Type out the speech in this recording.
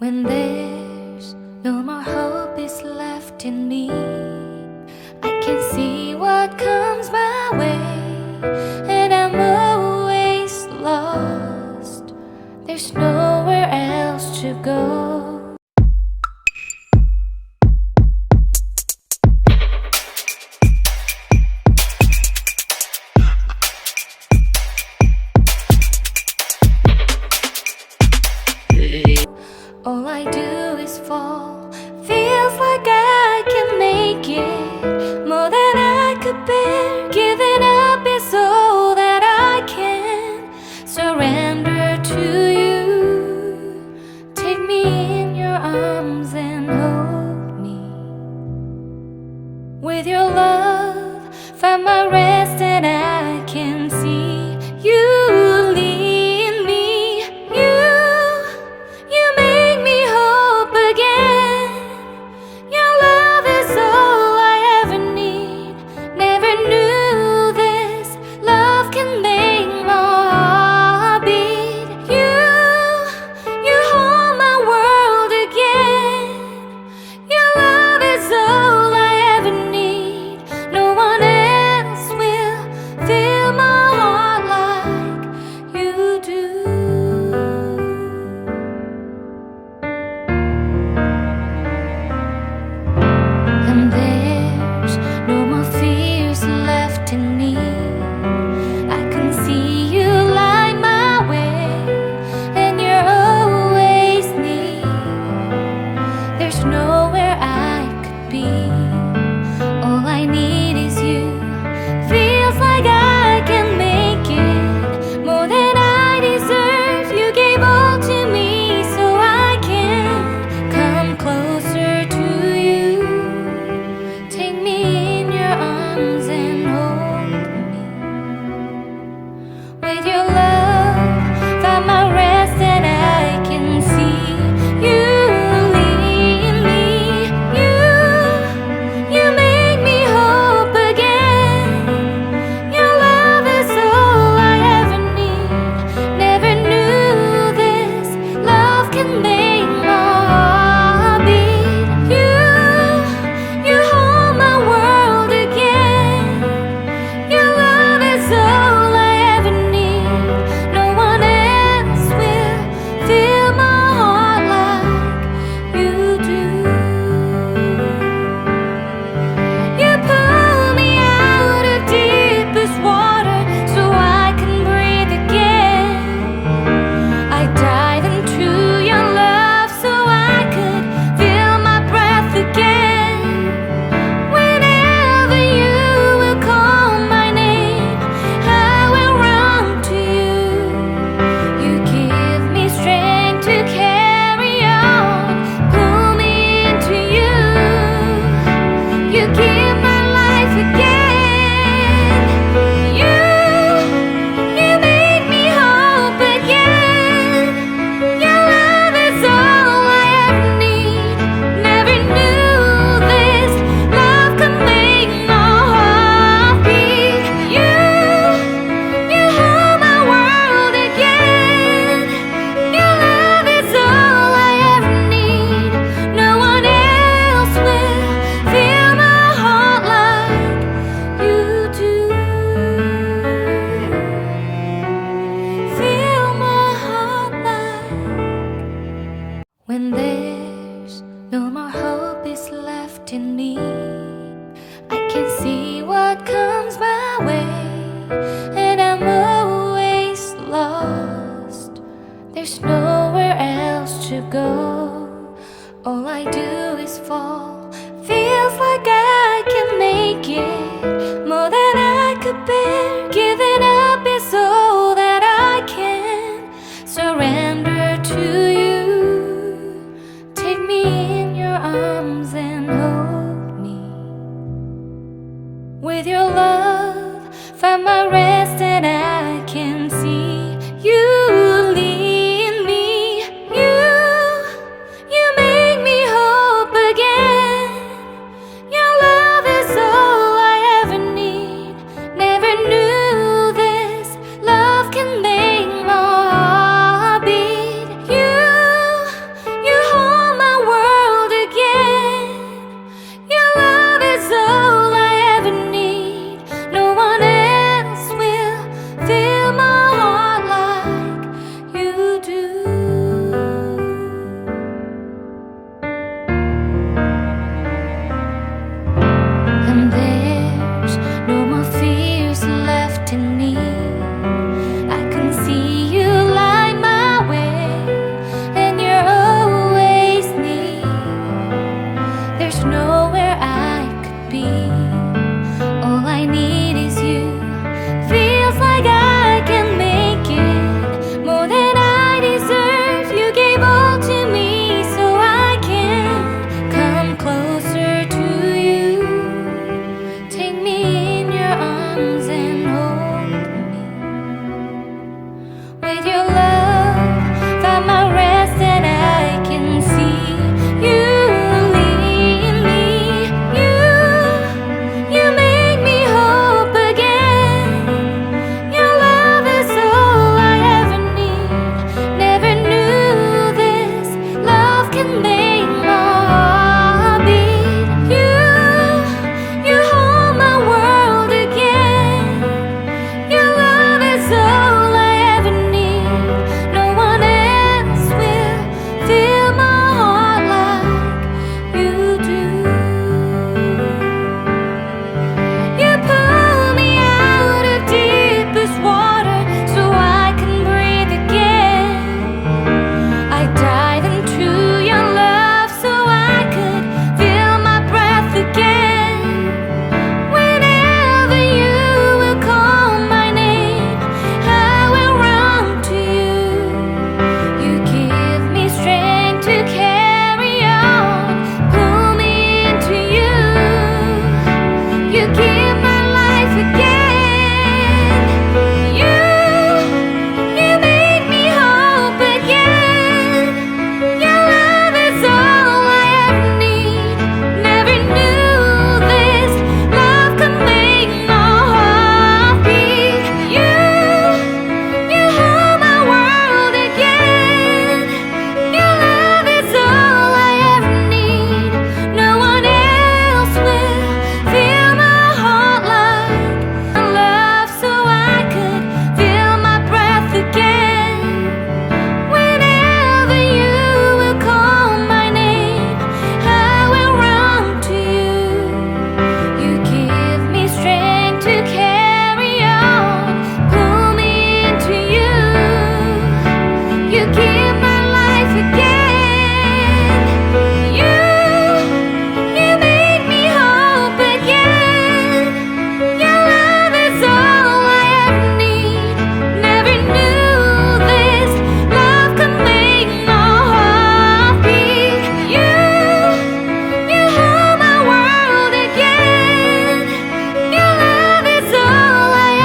When there's no more hope is left in me, I can see what comes my way, and I'm always lost. There's nowhere else to go. All I do is fall. Feels like I can make it more than I could bear. Giving up is all that I can surrender to you. Take me in your arms and hold me. With your love, find my rest, and I can see you lead me. You make me hope again. Your love is all I ever need. Never knew this love can make my heart beat. You hold my world again. Your love is all I ever need. No one else will fill my heart like you do. And there's no more fears left in me. I can see you light my way, and you're always near. There's nowhere I could be. All I need is you. Feels like I can make it more than I deserve. You gave all to me so I can come closer to you. Take me in your arms and hold me. With your love, find my rest, and I can see you lead me. You make me hope again. Your love is all I ever need. Never knew this love can make my heart beat. You hold my world again. Your love is all I ever need. No one else will fill my heart like you do. You pull me out of deepest water so I can breathe again. I dive into your love so I could feel my breath again. Whenever you will call my name, I will run to you. You give me strength to carry on. Pull me into you. You give my life again. You make me hope again. Your love is all I ever need. Never knew this love could make my heart beat. You hold my world again. Your love is all I ever need. No one else will fill my heart like you do. Fill my heart like. When there's no more hope is left in me, I can see what comes my way, and I'm always lost. There's nowhere else to go. All I do is fall.